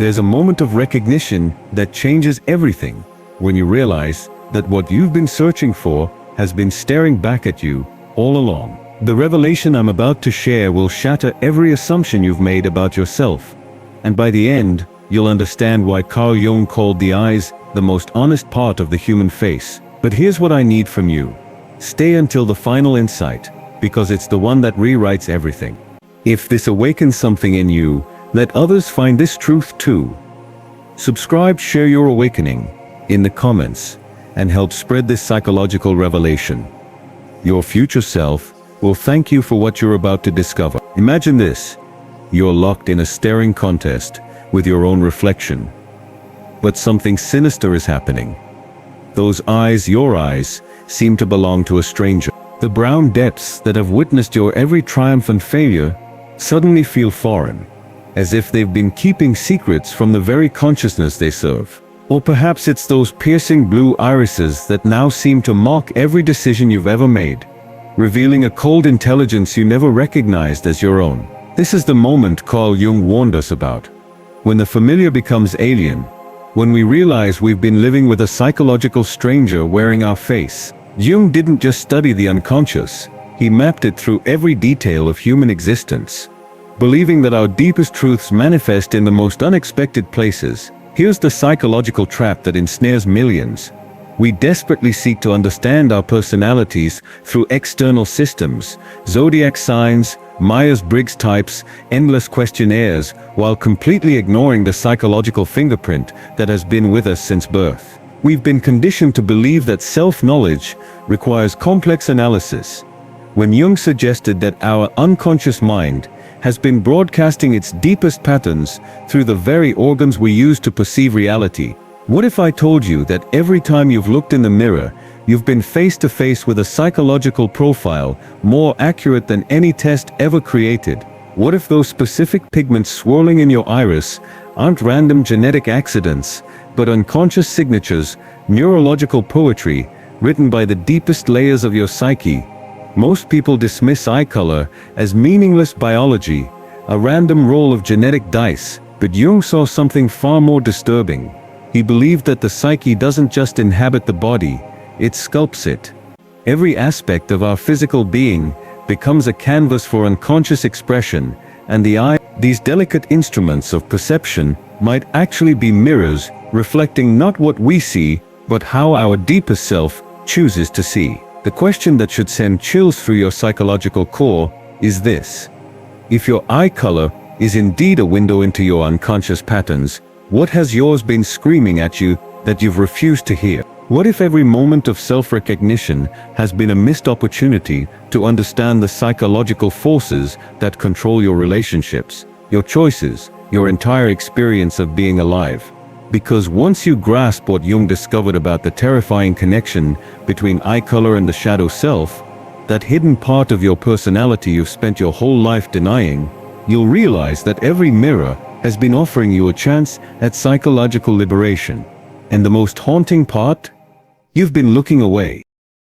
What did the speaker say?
There's a moment of recognition that changes everything when you realize that what you've been searching for has been staring back at you all along. The revelation I'm about to share will shatter every assumption you've made about yourself, and by the end, you'll understand why Carl Jung called the eyes the most honest part of the human face. But here's what I need from you. Stay until the final insight, because it's the one that rewrites everything. If this awakens something in you, let others find this truth too. Subscribe, share your awakening in the comments, and help spread this psychological revelation. Your future self will thank you for what you're about to discover. Imagine this. You're locked in a staring contest with your own reflection. But something sinister is happening. Those eyes, your eyes, seem to belong to a stranger. The brown depths that have witnessed your every triumph and failure suddenly feel foreign, as if they've been keeping secrets from the very consciousness they serve. Or perhaps it's those piercing blue irises that now seem to mock every decision you've ever made, revealing a cold intelligence you never recognized as your own. This is the moment Carl Jung warned us about. When the familiar becomes alien, when we realize we've been living with a psychological stranger wearing our face. Jung didn't just study the unconscious, he mapped it through every detail of human existence. Believing that our deepest truths manifest in the most unexpected places, here's the psychological trap that ensnares millions. We desperately seek to understand our personalities through external systems, zodiac signs, Myers-Briggs types, endless questionnaires, while completely ignoring the psychological fingerprint that has been with us since birth. We've been conditioned to believe that self-knowledge requires complex analysis, when Jung suggested that our unconscious mind has been broadcasting its deepest patterns through the very organs we use to perceive reality. What if I told you that every time you've looked in the mirror, you've been face to face with a psychological profile more accurate than any test ever created? What if those specific pigments swirling in your iris aren't random genetic accidents, but unconscious signatures, neurological poetry, written by the deepest layers of your psyche? Most people dismiss eye color as meaningless biology, a random roll of genetic dice, but Jung saw something far more disturbing. He believed that the psyche doesn't just inhabit the body, it sculpts it. Every aspect of our physical being becomes a canvas for unconscious expression, and the eye, these delicate instruments of perception, might actually be mirrors reflecting not what we see, but how our deepest self chooses to see. The question that should send chills through your psychological core is this. If your eye color is indeed a window into your unconscious patterns, what has yours been screaming at you that you've refused to hear? What if every moment of self-recognition has been a missed opportunity to understand the psychological forces that control your relationships, your choices, your entire experience of being alive? Because once you grasp what Jung discovered about the terrifying connection between eye color and the shadow self, that hidden part of your personality you've spent your whole life denying, you'll realize that every mirror has been offering you a chance at psychological liberation. And the most haunting part? You've been looking away.